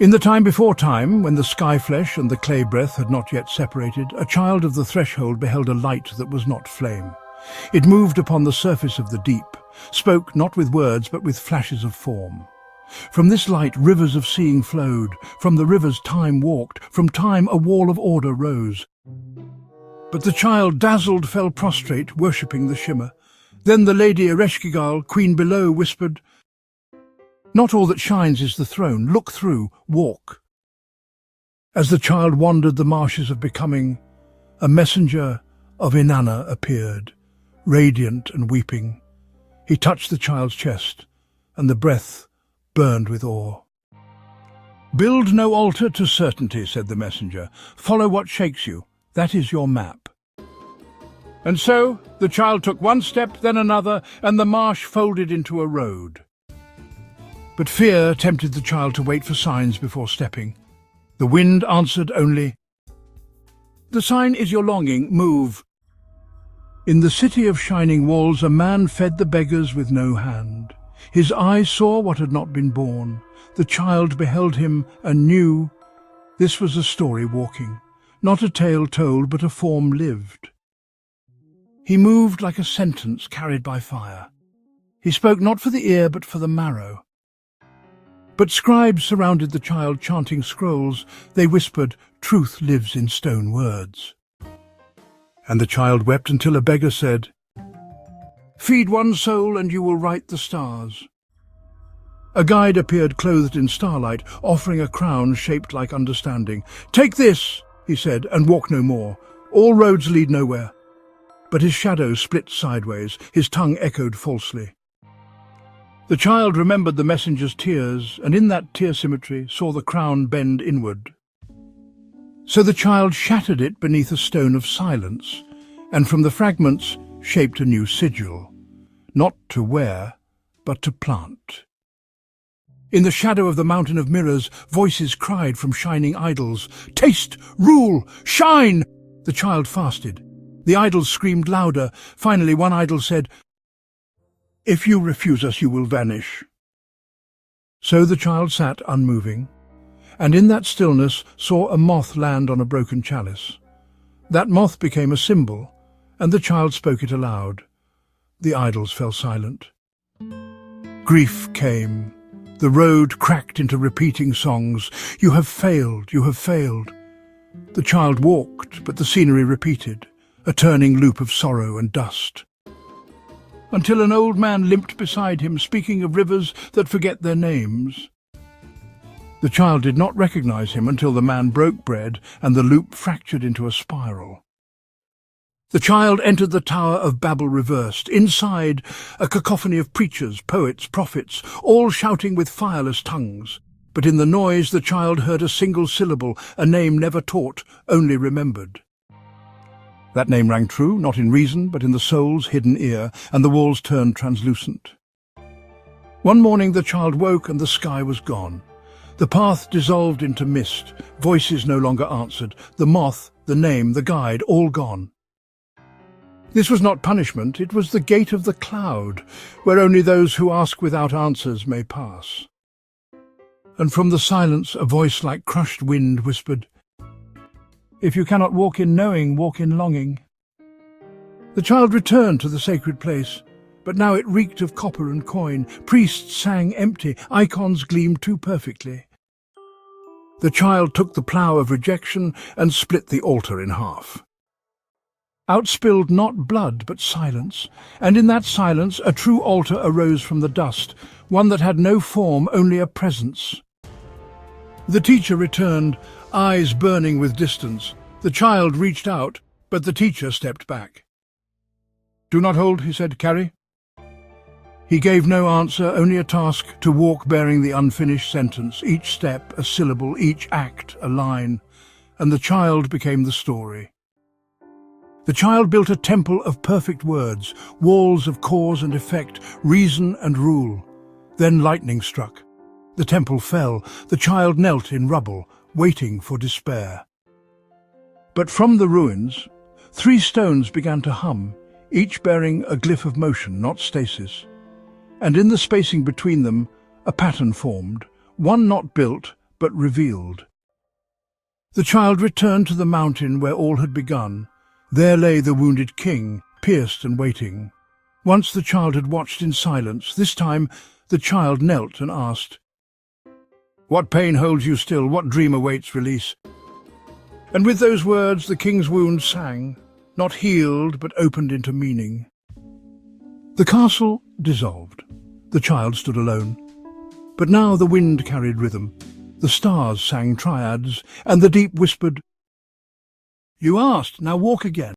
In the time before time, when the sky flesh and the clay breath had not yet separated, a child of the threshold beheld a light that was not flame. It moved upon the surface of the deep, spoke not with words but with flashes of form. From this light rivers of seeing flowed, from the rivers time walked, from time a wall of order rose. But the child, dazzled, fell prostrate, worshipping the shimmer. Then the lady Ereshkigal, queen below, whispered, "Not all that shines is the throne. Look through, walk." As the child wandered the marshes of becoming, a messenger of Inanna appeared, radiant and weeping. He touched the child's chest, and the breath burned with awe. "Build no altar to certainty," said the messenger. "Follow what shakes you. That is your map." And so the child took one step, then another, and the marsh folded into a road. But fear tempted the child to wait for signs before stepping. The wind answered only, "The sign is your longing, move." In the city of shining walls a man fed the beggars with no hand. His eyes saw what had not been born. The child beheld him and knew this was a story walking, not a tale told but a form lived. He moved like a sentence carried by fire. He spoke not for the ear but for the marrow. But scribes surrounded the child chanting scrolls. They whispered, "Truth lives in stone words." And the child wept until a beggar said, "Feed one soul and you will write the stars." A guide appeared clothed in starlight, offering a crown shaped like understanding. "Take this," he said, "and walk no more. All roads lead nowhere." But his shadow split sideways, his tongue echoed falsely. The child remembered the messenger's tears, and in that tear symmetry saw the crown bend inward. So the child shattered it beneath a stone of silence, and from the fragments shaped a new sigil, not to wear, but to plant. In the shadow of the mountain of mirrors, voices cried from shining idols, "Taste, rule, shine!" The child fasted. The idols screamed louder. Finally, one idol said, "If you refuse us, you will vanish." So the child sat unmoving, and in that stillness saw a moth land on a broken chalice. That moth became a symbol, and the child spoke it aloud. The idols fell silent. Grief came. The road cracked into repeating songs. "You have failed, you have failed." The child walked, but the scenery repeated, a turning loop of sorrow and dust. Until an old man limped beside him, speaking of rivers that forget their names. The child did not recognize him until the man broke bread and the loop fractured into a spiral. The child entered the Tower of Babel reversed. Inside, a cacophony of preachers, poets, prophets, all shouting with fireless tongues. But in the noise the child heard a single syllable, a name never taught, only remembered. That name rang true, not in reason, but in the soul's hidden ear, and the walls turned translucent. One morning the child woke and the sky was gone. The path dissolved into mist. Voices no longer answered. The moth, the name, the guide, all gone. This was not punishment, it was the gate of the cloud, where only those who ask without answers may pass. And from the silence a voice like crushed wind whispered, "If you cannot walk in knowing, walk in longing." The child returned to the sacred place, but now it reeked of copper and coin. Priests sang empty, icons gleamed too perfectly. The child took the plough of rejection and split the altar in half. Out spilled not blood but silence, and in that silence a true altar arose from the dust, one that had no form, only a presence. The teacher returned, eyes burning with distance. The child reached out, but the teacher stepped back. "Do not hold," he said, "carry." He gave no answer, only a task to walk bearing the unfinished sentence, each step a syllable, each act a line, and the child became the story. The child built a temple of perfect words, walls of cause and effect, reason and rule. Then lightning struck. The temple fell. The child knelt in rubble, waiting for despair. But from the ruins, 3 stones began to hum, each bearing a glyph of motion, not stasis. And in the spacing between them, a pattern formed, one not built, but revealed. The child returned to the mountain where all had begun. There lay the wounded king, pierced and waiting. Once the child had watched in silence. This time the child knelt and asked, "What pain holds you still? What dream awaits release?" And with those words the king's wound sang, not healed but opened into meaning. The castle dissolved. The child stood alone. But now the wind carried rhythm. The stars sang triads, and the deep whispered, "You asked, now walk again."